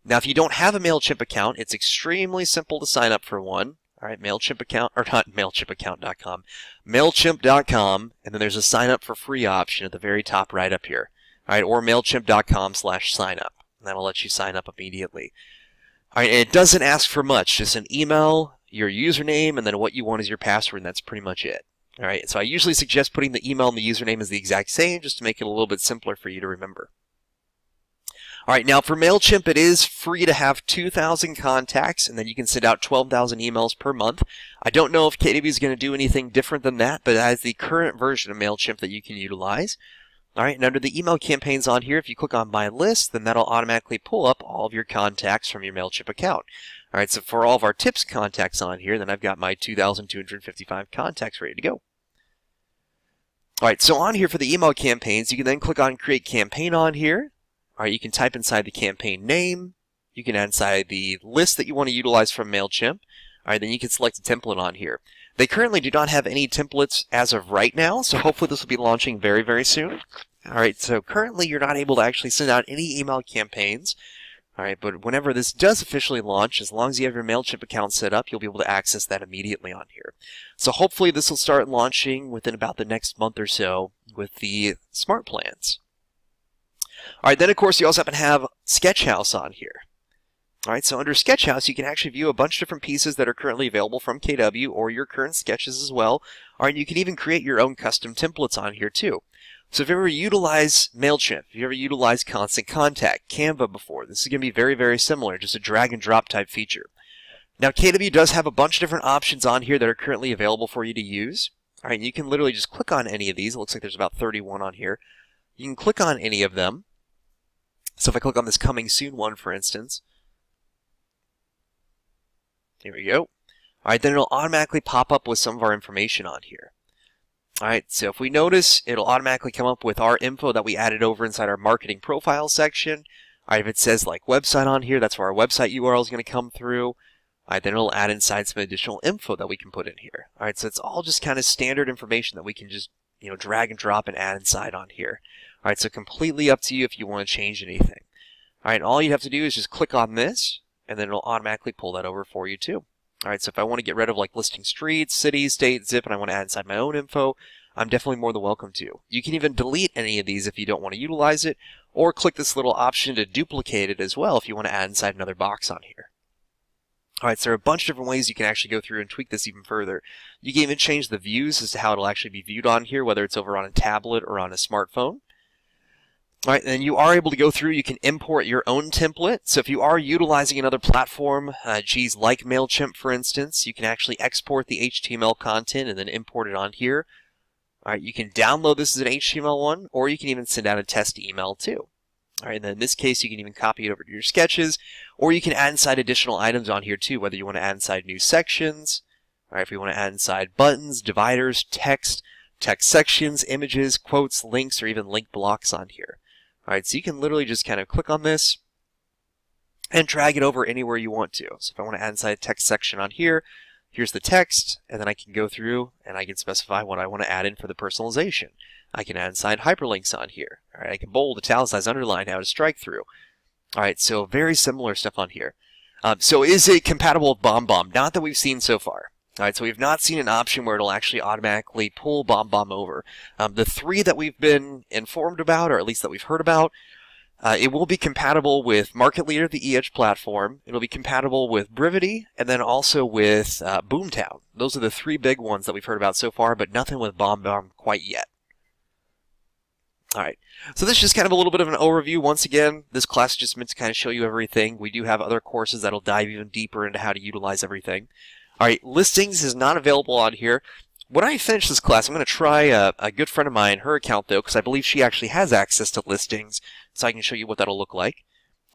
Now, if you don't have a MailChimp account, it's extremely simple to sign up for one. Alright, MailChimp account, or not MailChimpaccount.com, MailChimp.com, and then there's a sign up for free option at the very top right up here. Alright, or MailChimp.com/signup. And that'll let you sign up immediately. Alright, and it doesn't ask for much, just an email, your username, and then what you want is your password, and that's pretty much it. Alright, so I usually suggest putting the email and the username as the exact same, just to make it a little bit simpler for you to remember. Alright, now for MailChimp, it is free to have 2,000 contacts, and then you can send out 12,000 emails per month. I don't know if KW is going to do anything different than that, but that is the current version of MailChimp that you can utilize. Alright, and under the email campaigns on here, if you click on My List, then that'll automatically pull up all of your contacts from your MailChimp account. All right, so for all of our tips contacts on here, then I've got my 2,255 contacts ready to go. All right, so on here for the email campaigns, you can then click on Create Campaign on here. All right, you can type inside the campaign name. You can add inside the list that you want to utilize from MailChimp. All right, then you can select a template on here. They currently do not have any templates as of right now, so hopefully this will be launching very, very soon. All right, so currently you're not able to actually send out any email campaigns. All right, but whenever this does officially launch, as long as you have your MailChimp account set up, you'll be able to access that immediately on here. So hopefully this will start launching within about the next month or so with the smart plans. All right, then of course you also happen to have Sketchhouse on here. All right, so under Sketchhouse, you can actually view a bunch of different pieces that are currently available from KW or your current sketches as well. All right, you can even create your own custom templates on here too. So if you ever utilize MailChimp, if you ever utilize Constant Contact, Canva before, this is going to be very, very similar, just a drag and drop type feature. Now, KW does have a bunch of different options on here that are currently available for you to use. All right, you can literally just click on any of these. It looks like there's about 31 on here. You can click on any of them. So if I click on this Coming Soon one, for instance, here we go. All right, then it'll automatically pop up with some of our information on here. All right, so if we notice, it'll automatically come up with our info that we added over inside our marketing profile section. All right, if it says like website on here, that's where our website URL is going to come through. All right, then it'll add inside some additional info that we can put in here. All right, so it's all just kind of standard information that we can just, drag and drop and add inside on here. All right, so completely up to you if you want to change anything. All right, all you have to do is just click on this, and then it'll automatically pull that over for you too. All right, so if I want to get rid of like listing streets, cities, state, zip, and I want to add inside my own info, I'm definitely more than welcome to. You can even delete any of these if you don't want to utilize it, or click this little option to duplicate it as well if you want to add inside another box on here. All right, so there are a bunch of different ways you can actually go through and tweak this even further. You can even change the views as to how it'll actually be viewed on here, whether it's over on a tablet or on a smartphone. All right, then you are able to go through, you can import your own template. So if you are utilizing another platform, like MailChimp, for instance, you can actually export the HTML content and then import it on here. All right, you can download this as an HTML one, or you can even send out a test email too. All right, and then in this case, you can even copy it over to your sketches, or you can add inside additional items on here too, whether you want to add inside new sections, all right, if you want to add inside buttons, dividers, text sections, images, quotes, links, or even link blocks on here. All right, so you can literally just kind of click on this and drag it over anywhere you want to. So if I want to add inside a text section on here, here's the text, and then I can go through and I can specify what I want to add in for the personalization. I can add inside hyperlinks on here. All right, I can bold, italicize, underline, how to strike through. All right, so very similar stuff on here. So is it compatible with BombBomb? Not that we've seen so far. All right, so we've not seen an option where it'll actually automatically pull BombBomb over. The three that we've been informed about, or at least that we've heard about, it will be compatible with Market Leader, the EH platform. It'll be compatible with Brivity, and then also with Boomtown. Those are the three big ones that we've heard about so far, but nothing with BombBomb quite yet. All right, so this is just kind of a little bit of an overview. Once again, this class is just meant to kind of show you everything. We do have other courses that'll dive even deeper into how to utilize everything. All right, listings is not available on here. When I finish this class, I'm going to try a good friend of mine, her account though, because I believe she actually has access to listings, so I can show you what that'll look like.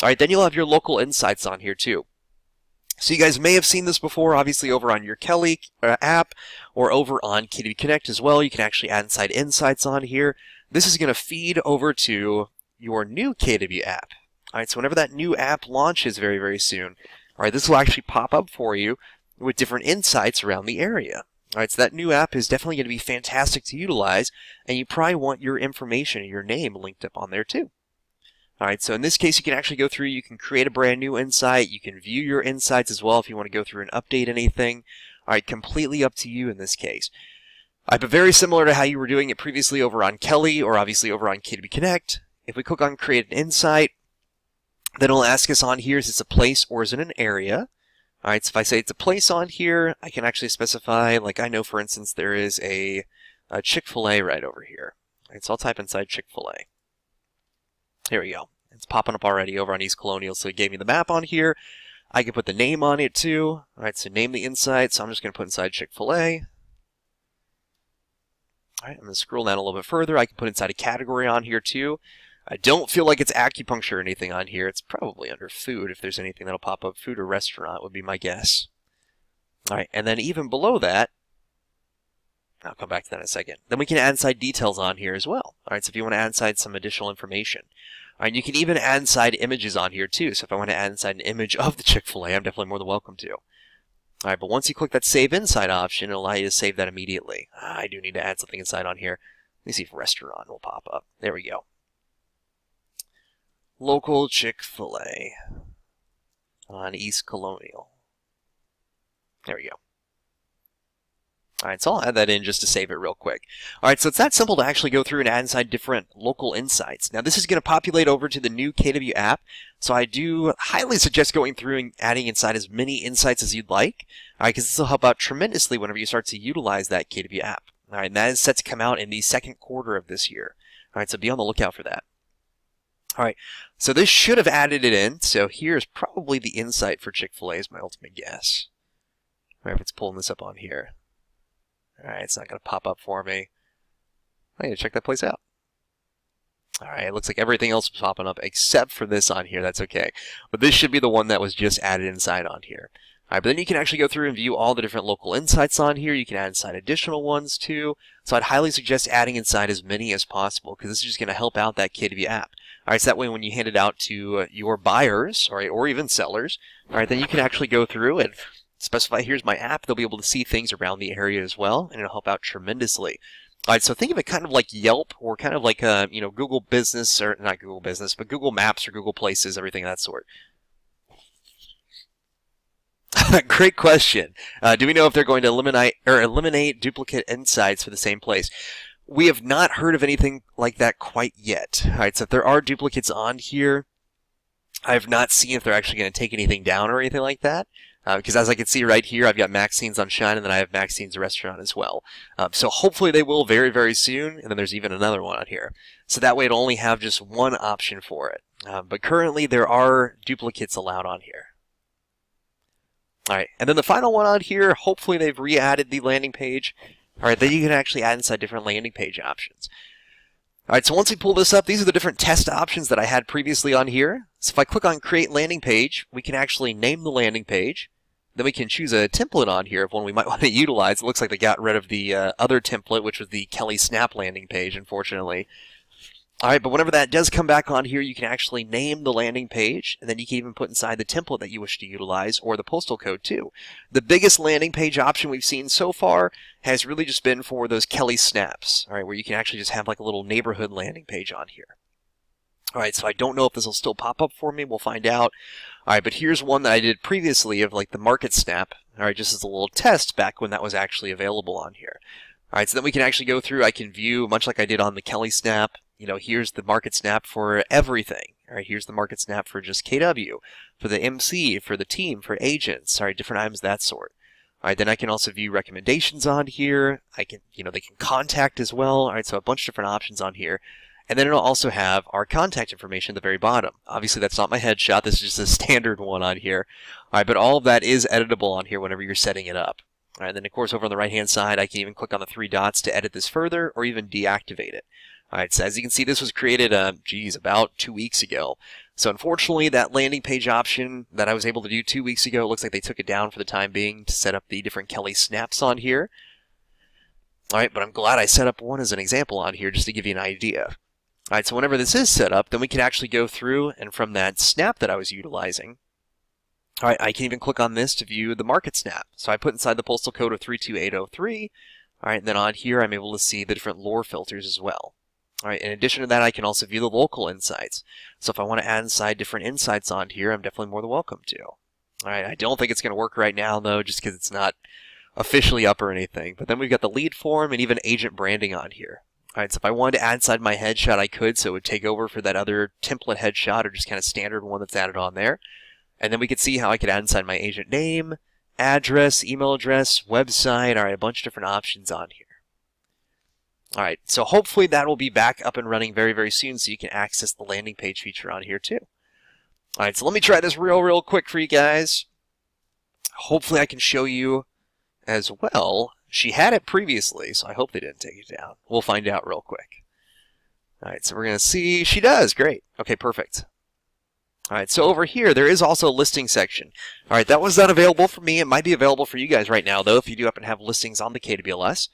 All right, then you'll have your local insights on here too. So you guys may have seen this before, obviously over on your Kelly app, or over on KW Connect as well. You can actually add inside insights on here. This is going to feed over to your new KW app. All right, so whenever that new app launches very, very soon, all right, this will actually pop up for you with different insights around the area. All right, so that new app is definitely going to be fantastic to utilize, and you probably want your information and your name linked up on there too. All right, so in this case, you can actually go through, you can create a brand new insight, you can view your insights as well if you want to go through and update anything. All right, completely up to you in this case. All right, but very similar to how you were doing it previously over on Kelly, or obviously over on KW Connect, if we click on Create an Insight, then it'll ask us on here, is this a place or is it an area? All right, so if I say it's a place on here, I can actually specify, like I know, for instance, there is a Chick-fil-A right over here. All right, so I'll type inside Chick-fil-A. Here we go. It's popping up already over on East Colonial, so it gave me the map on here. I can put the name on it too. All right, so name the insight, so I'm just going to put inside Chick-fil-A. All right, I'm going to scroll down a little bit further. I can put inside a category on here too. I don't feel like it's acupuncture or anything on here. It's probably under food. If there's anything that'll pop up, food or restaurant would be my guess. All right, and then even below that, I'll come back to that in a second. Then we can add inside details on here as well. All right, so if you want to add inside some additional information. All right, you can even add inside images on here too. So if I want to add inside an image of the Chick-fil-A, I'm definitely more than welcome to. All right, but once you click that Save Inside option, it'll allow you to save that immediately. I do need to add something inside on here. Let me see if restaurant will pop up. There we go. Local Chick-fil-A on East Colonial. There we go. All right, so I'll add that in just to save it real quick. All right, so it's that simple to actually go through and add inside different local insights. Now, this is going to populate over to the new KW app, so I do highly suggest going through and adding inside as many insights as you'd like, all right, because this will help out tremendously whenever you start to utilize that KW app. All right, and that is set to come out in the second quarter of this year. All right, so be on the lookout for that. All right, so this should have added it in, so here's probably the insight for Chick-fil-A is my ultimate guess. All right, if it's pulling this up on here. All right, it's not going to pop up for me. I need to check that place out. All right, it looks like everything else is popping up except for this on here. That's okay. But this should be the one that was just added inside on here. All right, but then you can actually go through and view all the different local insights on here. You can add inside additional ones too. So I'd highly suggest adding inside as many as possible because this is just going to help out that KW app. All right, so that way when you hand it out to your buyers, all right, or even sellers, all right, then you can actually go through and specify, here's my app. They'll be able to see things around the area as well, and it'll help out tremendously. All right, so think of it kind of like Yelp or kind of like Google Business, or not Google Business, but Google Maps or Google Places, everything of that sort. Great question. Do we know if they're going to eliminate duplicate insights for the same place? We have not heard of anything like that quite yet. All right, so if there are duplicates on here, I have not seen if they're actually going to take anything down or anything like that. Because as I can see right here, I've got Maxine's on Shine, and then I have Maxine's Restaurant as well. So hopefully they will very, very soon, and then there's even another one on here. So that way it'll only have just one option for it. But currently there are duplicates allowed on here. All right, and then the final one on here, hopefully they've re-added the landing page. All right, then you can actually add inside different landing page options. All right, so once we pull this up, these are the different test options that I had previously on here. So if I click on Create Landing Page, we can actually name the landing page. Then we can choose a template on here of one we might want to utilize. It looks like they got rid of the other template, which was the Kelly Snap landing page, unfortunately. All right, but whenever that does come back on here, you can actually name the landing page, and then you can even put inside the template that you wish to utilize or the postal code too. The biggest landing page option we've seen so far has really just been for those Kelly Snaps, all right, where you can actually just have like a little neighborhood landing page on here. All right, so I don't know if this will still pop up for me. We'll find out. All right, but here's one that I did previously of like the Market Snap, all right, just as a little test back when that was actually available on here. All right, so then we can actually go through, I can view, much like I did on the Kelly Snap, here's the Market Snap for everything. All right, here's the Market Snap for just KW, for the MC, for the team, for agents, all right, different items, that sort. All right, then I can also view recommendations on here. I can, they can contact as well. All right, so a bunch of different options on here. And then it'll also have our contact information at the very bottom. Obviously, that's not my headshot. This is just a standard one on here. All right, but all of that is editable on here whenever you're setting it up. All right, then, of course, over on the right-hand side, I can even click on the three dots to edit this further or even deactivate it. All right, so as you can see, this was created, about 2 weeks ago. So unfortunately, that landing page option that I was able to do 2 weeks ago, looks like they took it down for the time being to set up the different Kelly Snaps on here. All right, but I'm glad I set up one as an example on here just to give you an idea. All right, so whenever this is set up, then we can actually go through, and from that snap that I was utilizing, all right, I can even click on this to view the Market Snap. So I put inside the postal code of 32803. All right, and then on here, I'm able to see the different lore filters as well. All right, in addition to that, I can also view the local insights. So if I want to add inside different insights on here, I'm definitely more than welcome to. All right, I don't think it's going to work right now, though, just because it's not officially up or anything. But then we've got the lead form and even agent branding on here. All right, so if I wanted to add inside my headshot, I could, so it would take over for that other template headshot or just kind of standard one that's added on there. And then we could see how I could add inside my agent name, address, email address, website, all right, a bunch of different options on here. All right, so hopefully that will be back up and running very, very soon so you can access the landing page feature on here too. All right, so let me try this real quick for you guys. Hopefully I can show you as well. She had it previously, so I hope they didn't take it down. We'll find out real quick. All right, so we're going to see she does. Great. Okay, perfect. All right, so over here, there is also a listing section. All right, that was not available for me. It might be available for you guys right now, though, if you do happen to have listings on the KWLS.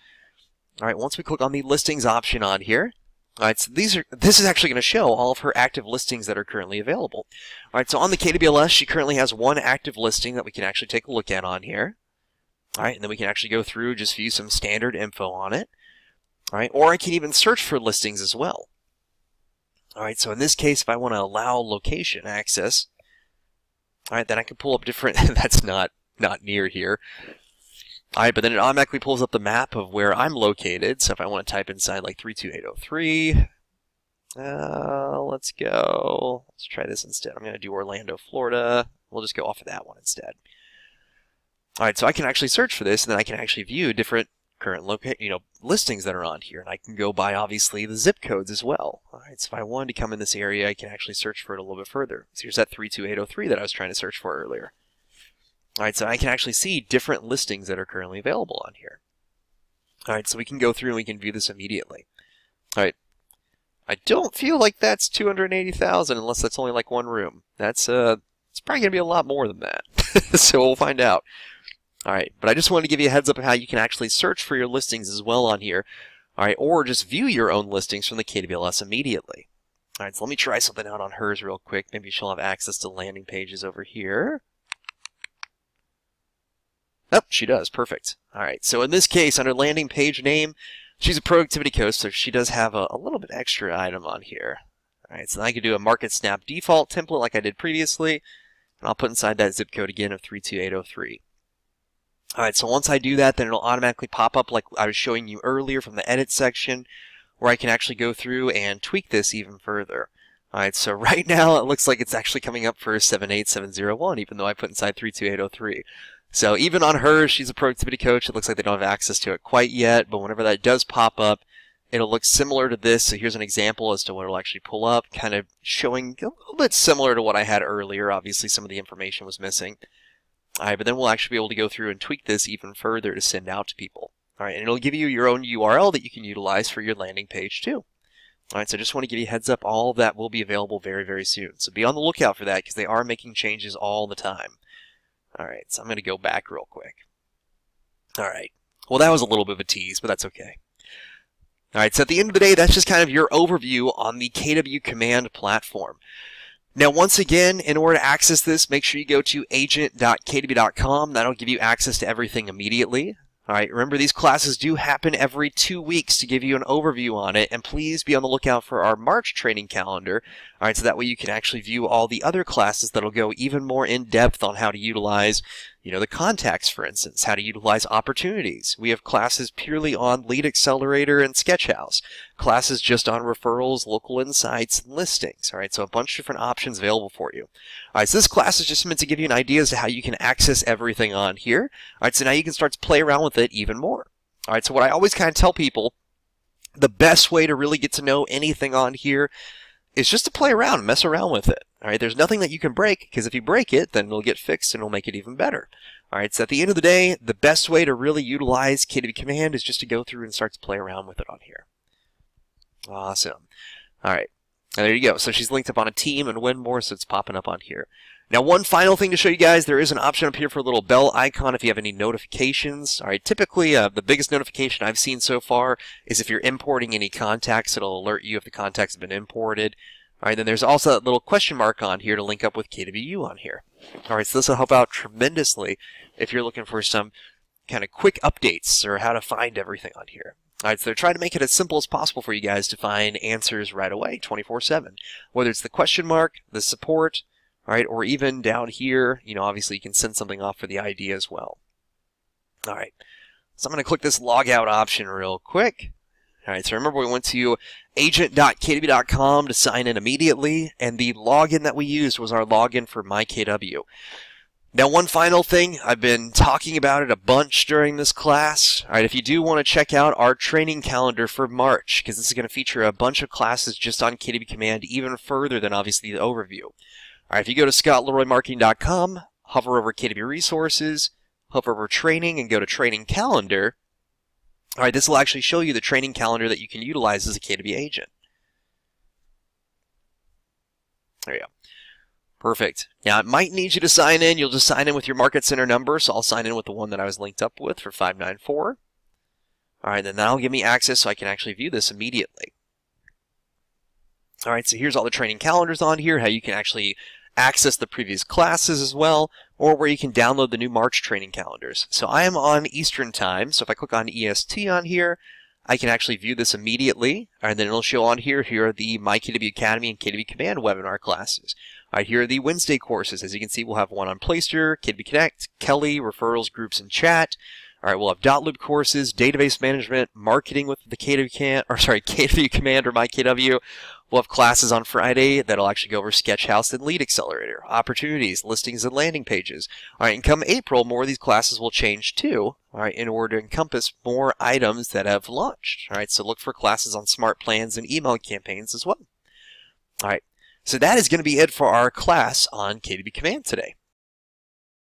All right, once we click on the listings option on here, all right, so this is actually going to show all of her active listings that are currently available. All right, so on the KWLS, she currently has one active listing that we can actually take a look at on here. All right, and then we can actually go through, just view some standard info on it. All right, or I can even search for listings as well. All right, so in this case, if I want to allow location access, all right, then I can pull up different, that's not near here. All right, but then it automatically pulls up the map of where I'm located. So if I want to type inside like 32803, let's go. Let's try this instead. I'm going to do Orlando, Florida. We'll just go off of that one instead. All right, so I can actually search for this, and then I can actually view different current listings that are on here, and I can go by obviously the zip codes as well. All right, so if I wanted to come in this area, I can actually search for it a little bit further. So here's that 32803 that I was trying to search for earlier. All right, so I can actually see different listings that are currently available on here. All right, so we can go through and we can view this immediately. All right, I don't feel like that's 280,000 unless that's only like one room. It's probably gonna be a lot more than that. So we'll find out. All right, but I just wanted to give you a heads up of how you can actually search for your listings as well on here. All right, or just view your own listings from the KWLS immediately. All right, so let me try something out on hers real quick. Maybe she'll have access to landing pages over here. Oh, she does. Perfect. All right, so in this case, under landing page name, she's a productivity coach, so she does have a little bit extra item on here. All right, so I can do a Market Snap default template like I did previously, and I'll put inside that zip code again of 32803. All right, so once I do that, then it'll automatically pop up like I was showing you earlier from the edit section, where I can actually go through and tweak this even further. All right, so right now it looks like it's actually coming up for 78701, even though I put inside 32803. So even on her, she's a productivity coach. It looks like they don't have access to it quite yet, but whenever that does pop up, it'll look similar to this. So here's an example as to what it'll actually pull up, kind of showing a little bit similar to what I had earlier. Obviously, some of the information was missing. All right, but then we'll actually be able to go through and tweak this even further to send out to people. All right, and it'll give you your own URL that you can utilize for your landing page too. All right, so I just want to give you a heads up. All of that will be available very, very soon. So be on the lookout for that because they are making changes all the time. All right, so I'm going to go back real quick. All right, well, that was a little bit of a tease, but that's okay. All right, so at the end of the day, that's just kind of your overview on the KW Command platform. Now, once again, in order to access this, make sure you go to agent.kw.com. That'll give you access to everything immediately. All right, remember these classes do happen every 2 weeks to give you an overview on it, and please be on the lookout for our March training calendar. All right, so that way you can actually view all the other classes that'll go even more in depth on how to utilize, the contacts, for instance, how to utilize opportunities. We have classes purely on Lead Accelerator and Sketchhouse, classes just on referrals, local insights, and listings. All right, so a bunch of different options available for you. All right, so this class is just meant to give you an idea as to how you can access everything on here. All right, so now you can start to play around with it even more. All right, so what I always kind of tell people, the best way to really get to know anything on here is just to play around and mess around with it. All right, there's nothing that you can break, because if you break it, then it'll get fixed and it'll make it even better. All right, so at the end of the day, the best way to really utilize KW Command is just to go through and start to play around with it on here. Awesome. All right, and there you go. So she's linked up on a team and Winmore, so it's popping up on here. Now, one final thing to show you guys, there is an option up here for a little bell icon if you have any notifications. All right, typically, the biggest notification I've seen so far is if you're importing any contacts, it'll alert you if the contacts have been imported. All right, then there's also that little question mark on here to link up with KWU on here. All right, so this will help out tremendously if you're looking for some kind of quick updates or how to find everything on here. All right, so they're trying to make it as simple as possible for you guys to find answers right away, 24/7. Whether it's the question mark, the support, all right, or even down here, obviously you can send something off for the ID as well. All right, so I'm going to click this log out option real quick. All right, so remember we went to agent.kw.com to sign in immediately, and the login that we used was our login for MyKW. Now, one final thing, I've been talking about it a bunch during this class. All right, if you do want to check out our training calendar for March, because this is going to feature a bunch of classes just on KW Command, even further than obviously the overview. All right, if you go to scottleroymarketing.com, hover over KW Resources, hover over Training, and go to Training Calendar, all right, this will actually show you the training calendar that you can utilize as a KW agent. There you go. Perfect. Now, it might need you to sign in. You'll just sign in with your Market Center number, so I'll sign in with the one that I was linked up with for 594. All right, then that'll give me access so I can actually view this immediately. All right, so here's all the training calendars on here, how you can actually access the previous classes as well, or where you can download the new March training calendars. So I am on Eastern Time, so if I click on EST on here, I can actually view this immediately, and then it'll show on here, here are the My KW Academy and KW Command webinar classes. All right, here are the Wednesday courses. As you can see, we'll have one on Playster, KW Connect, Kelly, referrals, groups, and chat. All right, we'll have .loop courses, database management, marketing with the KW Command or My KW. We'll have classes on Friday that'll actually go over Sketchhouse and Lead Accelerator, opportunities, listings, and landing pages. All right, and come April, more of these classes will change too, all right, in order to encompass more items that have launched. All right, so look for classes on smart plans and email campaigns as well. All right, so that is going to be it for our class on KW Command today.